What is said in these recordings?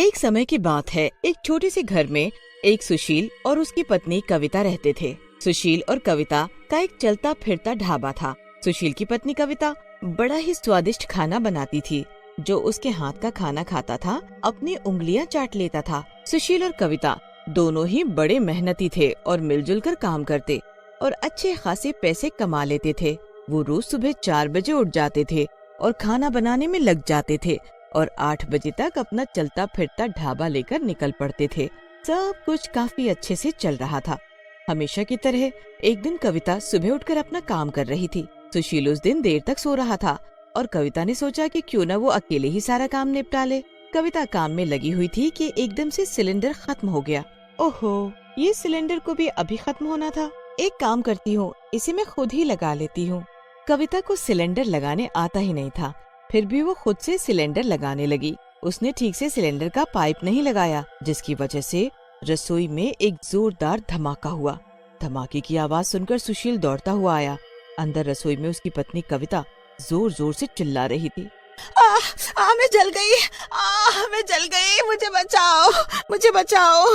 एक समय की बात है। एक छोटे से घर में एक सुशील और उसकी पत्नी कविता रहते थे। सुशील और कविता का एक चलता फिरता ढाबा था। सुशील की पत्नी कविता बड़ा ही स्वादिष्ट खाना बनाती थी। जो उसके हाथ का खाना खाता था अपनी उंगलियां चाट लेता था। सुशील और कविता दोनों ही बड़े मेहनती थे और मिलजुल कर काम करते और अच्छे खासे पैसे कमा लेते थे। वो रोज सुबह 4 बजे उठ जाते थे और खाना बनाने में लग जाते थे और 8 बजे तक अपना चलता फिरता ढाबा लेकर निकल पड़ते थे। सब कुछ काफी अच्छे से चल रहा था। हमेशा की तरह एक दिन कविता सुबह उठकर अपना काम कर रही थी। सुशील उस दिन देर तक सो रहा था और कविता ने सोचा कि क्यों न वो अकेले ही सारा काम निपटा ले। कविता काम में लगी हुई थी कि एकदम से सिलेंडर खत्म हो गया। ओहो, ये सिलेंडर को भी अभी खत्म होना था। एक काम करती हूँ, इसे मैं खुद ही लगा लेती हूँ। कविता को सिलेंडर लगाने आता ही नहीं था, फिर भी वो खुद से सिलेंडर लगाने लगी। उसने ठीक से सिलेंडर का पाइप नहीं लगाया, जिसकी वजह से रसोई में एक जोरदार धमाका हुआ। धमाके की आवाज सुनकर सुशील दौड़ता हुआ आया। अंदर रसोई में उसकी पत्नी कविता जोर जोर से चिल्ला रही थी। मैं जल गई, मैं जल गई, मुझे बचाओ, मुझे बचाओ।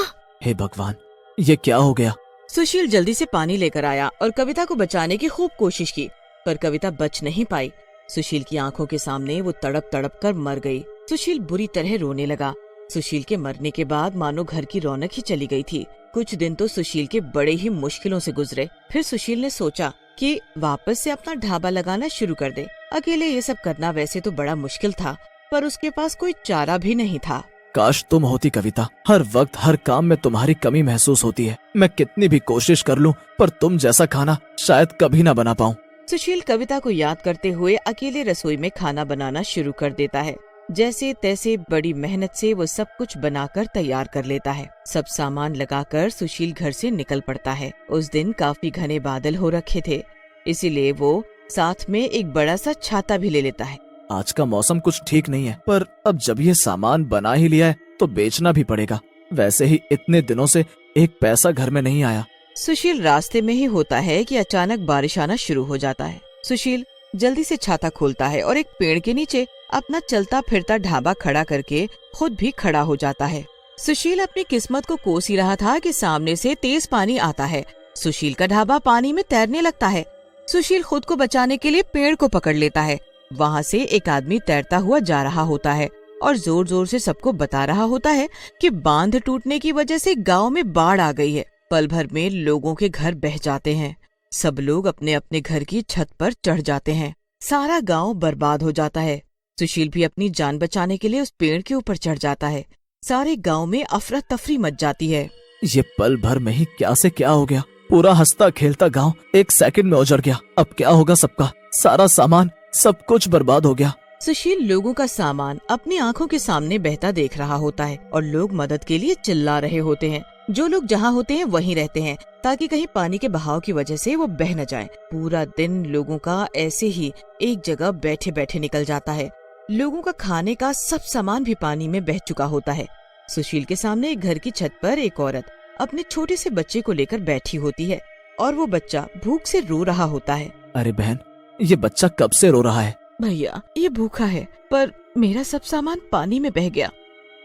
हे भगवान, ये क्या हो गया? सुशील जल्दी से पानी लेकर आया और कविता को बचाने की खूब कोशिश की, पर कविता बच नहीं पाई। सुशील की आंखों के सामने वो तड़प तड़प कर मर गई। सुशील बुरी तरह रोने लगा। सुशील के मरने के बाद मानो घर की रौनक ही चली गई थी। कुछ दिन तो सुशील के बड़े ही मुश्किलों से गुजरे। फिर सुशील ने सोचा कि वापस से अपना ढाबा लगाना शुरू कर दे। अकेले ये सब करना वैसे तो बड़ा मुश्किल था, पर उसके पास कोई चारा भी नहीं था। काश तुम होती कविता। हर वक्त हर काम में तुम्हारी कमी महसूस होती है। मैं कितनी भी कोशिश कर लूं, पर तुम जैसा खाना शायद कभी ना बना पाऊं। सुशील कविता को याद करते हुए अकेले रसोई में खाना बनाना शुरू कर देता है। जैसे तैसे बड़ी मेहनत से वो सब कुछ बनाकर तैयार कर लेता है। सब सामान लगाकर सुशील घर से निकल पड़ता है। उस दिन काफी घने बादल हो रखे थे, इसीलिए वो साथ में एक बड़ा सा छाता भी ले लेता है। आज का मौसम कुछ ठीक नहीं है, पर अब जब ये सामान बना ही लिया है तो बेचना भी पड़ेगा। वैसे ही इतने दिनों से एक पैसा घर में नहीं आया। सुशील रास्ते में ही होता है कि अचानक बारिश आना शुरू हो जाता है। सुशील जल्दी से छाता खोलता है और एक पेड़ के नीचे अपना चलता फिरता ढाबा खड़ा करके खुद भी खड़ा हो जाता है। सुशील अपनी किस्मत को कोस ही रहा था कि सामने से तेज पानी आता है। सुशील का ढाबा पानी में तैरने लगता है। सुशील खुद को बचाने के लिए पेड़ को पकड़ लेता है। वहाँ से एक आदमी तैरता हुआ जा रहा होता है और जोर जोर से सबको बता रहा होता है कि बांध टूटने की वजह से गांव में बाढ़ आ गई है। पल भर में लोगों के घर बह जाते हैं। सब लोग अपने अपने घर की छत पर चढ़ जाते हैं। सारा गांव बर्बाद हो जाता है। सुशील भी अपनी जान बचाने के लिए उस पेड़ के ऊपर चढ़ जाता है। सारे गांव में अफरा तफरी मच जाती है। ये पल भर में ही क्या से क्या हो गया। पूरा हंसता खेलता गांव एक सेकंड में उजड़ गया। अब क्या होगा सबका? सारा सामान, सब कुछ बर्बाद हो गया। सुशील लोगों का सामान अपनी आंखों के सामने बहता देख रहा होता है और लोग मदद के लिए चिल्ला रहे होते हैं। जो लोग जहाँ होते हैं वहीं रहते हैं ताकि कहीं पानी के बहाव की वजह से वो बह न जाए। पूरा दिन लोगों का ऐसे ही एक जगह बैठे बैठे निकल जाता है। लोगों का खाने का सब सामान भी पानी में बह चुका होता है। सुशील के सामने एक घर की छत पर एक औरत अपने छोटे से बच्चे को लेकर बैठी होती है और वो बच्चा भूख से रो रहा होता है। अरे बहन, ये बच्चा कब से रो रहा है? भैया, ये भूखा है, पर मेरा सब सामान पानी में बह गया।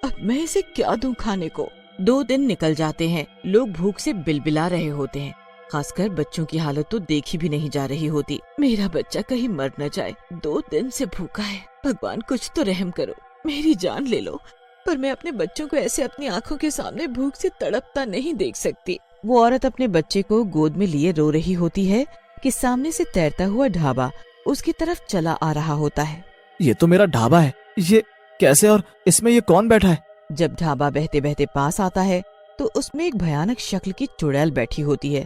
अब मैं इसे क्या दूं खाने को? 2 दिन निकल जाते हैं। लोग भूख से बिलबिला रहे होते हैं। खासकर बच्चों की हालत तो देखी भी नहीं जा रही होती। मेरा बच्चा कहीं मर न जाए। 2 दिन से भूखा है। भगवान कुछ तो रहम करो, मेरी जान ले लो, पर मैं अपने बच्चों को ऐसे अपनी आंखों के सामने भूख से तड़पता नहीं देख सकती। वो औरत अपने बच्चे को गोद में लिए रो रही होती है कि सामने से तैरता हुआ ढाबा उसकी तरफ चला आ रहा होता है। ये तो मेरा ढाबा है, ये कैसे और इसमें ये कौन बैठा है? जब ढाबा बहते बहते पास आता है तो उसमें एक भयानक शक्ल की चुड़ैल बैठी होती है।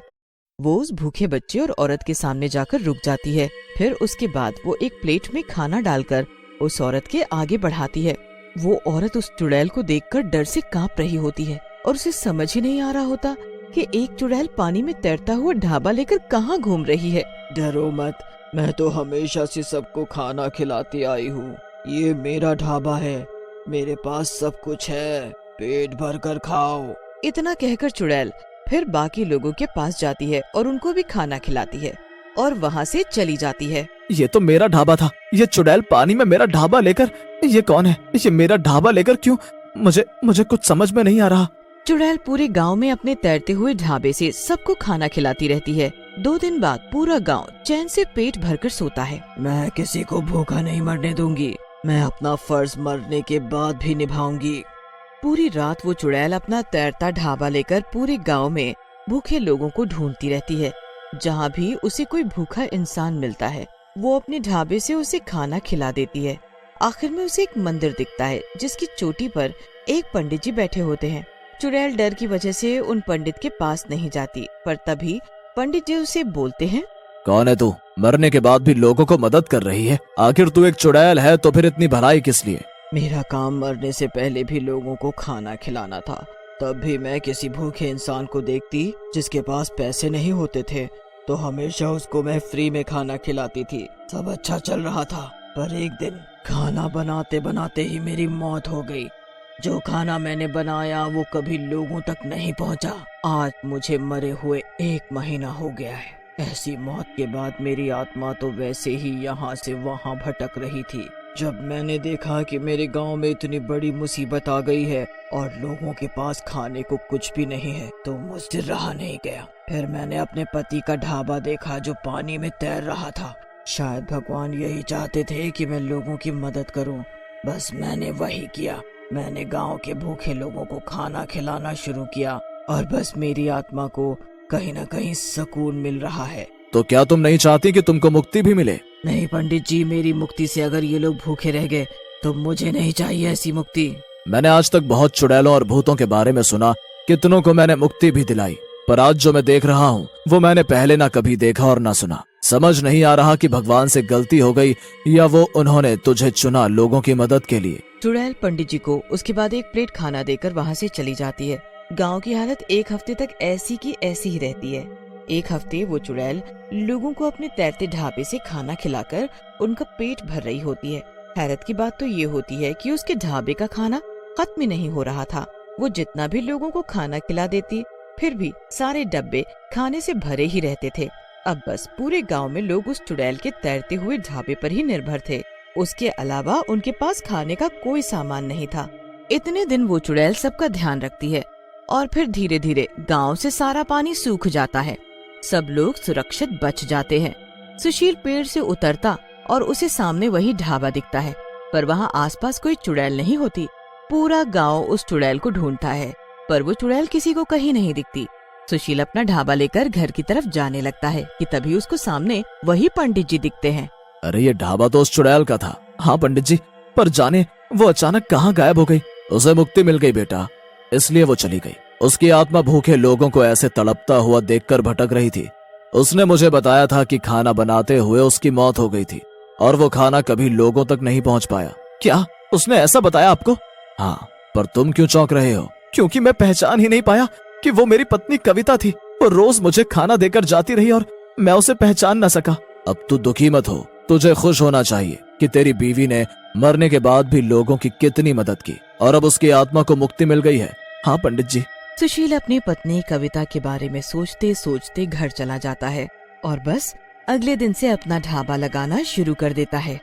वो उस भूखे बच्चे और औरत के सामने जाकर रुक जाती है। फिर उसके बाद वो एक प्लेट में खाना डालकर उस औरत के आगे बढ़ाती है। वो औरत उस चुड़ैल को देखकर डर से कांप रही होती है और उसे समझ ही नहीं आ रहा होता कि एक चुड़ैल पानी में तैरता हुआ ढाबा लेकर कहाँ घूम रही है। डरो मत, मैं तो हमेशा से सबको खाना खिलाती आई हूँ। ये मेरा ढाबा है, मेरे पास सब कुछ है, पेट भर कर खाओ। इतना कहकर चुड़ैल फिर बाकी लोगों के पास जाती है और उनको भी खाना खिलाती है और वहाँ से चली जाती है। ये तो मेरा ढाबा था। ये चुड़ैल पानी में मेरा ढाबा लेकर, ये कौन है? ये मेरा ढाबा लेकर क्यों मुझे मुझे कुछ समझ में नहीं आ रहा। चुड़ैल पूरे गांव में अपने तैरते हुए ढाबे से सबको खाना खिलाती रहती है। 2 दिन बाद पूरा गांव चैन से पेट भरकर सोता है। मैं किसी को भूखा नहीं मरने दूंगी। मैं अपना फर्ज मरने के बाद भी निभाऊंगी। पूरी रात वो चुड़ैल अपना तैरता ढाबा लेकर पूरे गांव में भूखे लोगों को ढूंढती रहती है। जहां भी उसे कोई भूखा इंसान मिलता है वो अपने ढाबे से उसे खाना खिला देती है। आखिर में उसे एक मंदिर दिखता है जिसकी चोटी पर एक पंडित जी बैठे होते हैं। चुड़ैल डर की वजह से उन पंडित के पास नहीं जाती, पर तभी पंडित जी उसे बोलते हैं, कौन है तू? मरने के बाद भी लोगों को मदद कर रही है। आखिर तू एक चुड़ैल है तो फिर इतनी भलाई किस लिए? मेरा काम मरने से पहले भी लोगों को खाना खिलाना था। तब भी मैं किसी भूखे इंसान को देखती जिसके पास पैसे नहीं होते थे तो हमेशा उसको मैं फ्री में खाना खिलाती थी। सब अच्छा चल रहा था, पर एक दिन खाना बनाते बनाते ही मेरी मौत हो गई। जो खाना मैंने बनाया वो कभी लोगों तक नहीं पहुंचा। आज मुझे मरे हुए 1 महीना हो गया है। ऐसी मौत के बाद मेरी आत्मा तो वैसे ही यहाँ से वहाँ भटक रही थी। जब मैंने देखा कि मेरे गांव में इतनी बड़ी मुसीबत आ गई है और लोगों के पास खाने को कुछ भी नहीं है तो मुझसे रहा नहीं गया। फिर मैंने अपने पति का ढाबा देखा जो पानी में तैर रहा था। शायद भगवान यही चाहते थे कि मैं लोगों की मदद करूं। बस मैंने वही किया। मैंने गांव के भूखे लोगों को खाना खिलाना शुरू किया और बस मेरी आत्मा को कहीं न कहीं सुकून मिल रहा है। तो क्या तुम नहीं चाहती कि तुमको मुक्ति भी मिले? नहीं पंडित जी, मेरी मुक्ति से अगर ये लोग भूखे रह गए तो मुझे नहीं चाहिए ऐसी मुक्ति। मैंने आज तक बहुत चुड़ैलों और भूतों के बारे में सुना, कितनों को मैंने मुक्ति भी दिलाई, पर आज जो मैं देख रहा हूँ वो मैंने पहले ना कभी देखा और ना सुना। समझ नहीं आ रहा कि भगवान से गलती हो गई या वो उन्होंने तुझे चुना लोगों की मदद के लिए। चुड़ैल पंडित जी को उसके बाद एक प्लेट खाना देकर वहाँ से चली जाती है। गांव की हालत 1 हफ्ते तक ऐसी की ऐसी ही रहती है। 1 हफ्ते वो चुड़ैल लोगों को अपने तैरते ढाबे से खाना खिलाकर उनका पेट भर रही होती है। हैरत की बात तो ये होती है कि उसके ढाबे का खाना खत्म ही नहीं हो रहा था। वो जितना भी लोगों को खाना खिला देती फिर भी सारे डब्बे खाने से भरे ही रहते थे। अब बस पूरे गांव में लोग उस चुड़ैल के तैरते हुए ढाबे पर ही निर्भर थे। उसके अलावा उनके पास खाने का कोई सामान नहीं था। इतने दिन वो चुड़ैल सबका ध्यान रखती है और फिर धीरे धीरे गांव से सारा पानी सूख जाता है। सब लोग सुरक्षित बच जाते हैं। सुशील पेड़ से उतरता और उसे सामने वही ढाबा दिखता है, पर वहाँ आसपास कोई चुड़ैल नहीं होती। पूरा गांव उस चुड़ैल को ढूंढता है, पर वो चुड़ैल किसी को कहीं नहीं दिखती। सुशील अपना ढाबा लेकर घर की तरफ जाने लगता है कि तभी उसको सामने वही पंडित जी दिखते हैं। अरे ये ढाबा तो उस चुड़ैल का था। हाँ पंडित जी, पर जाने वो अचानक कहाँ गायब हो गई। उसे मुक्ति मिल गई बेटा, इसलिए वो चली गई। उसकी आत्मा भूखे लोगों को ऐसे तड़पता हुआ देखकर भटक रही थी। उसने मुझे बताया था कि खाना बनाते हुए उसकी मौत हो गई थी और वो खाना कभी लोगों तक नहीं पहुंच पाया। क्या उसने ऐसा बताया आपको? हाँ, पर तुम क्यों चौंक रहे हो? क्योंकि मैं पहचान ही नहीं पाया कि वो मेरी पत्नी कविता थी। वो रोज मुझे खाना देकर जाती रही और मैं उसे पहचान न सका। अब तू दुखी मत हो, तुझे खुश होना चाहिए कि तेरी बीवी ने मरने के बाद भी लोगों की कितनी मदद की और अब उसकी आत्मा को मुक्ति मिल गई है। हाँ पंडित जी। सुशील अपनी पत्नी कविता के बारे में सोचते सोचते घर चला जाता है और बस अगले दिन से अपना ढाबा लगाना शुरू कर देता है।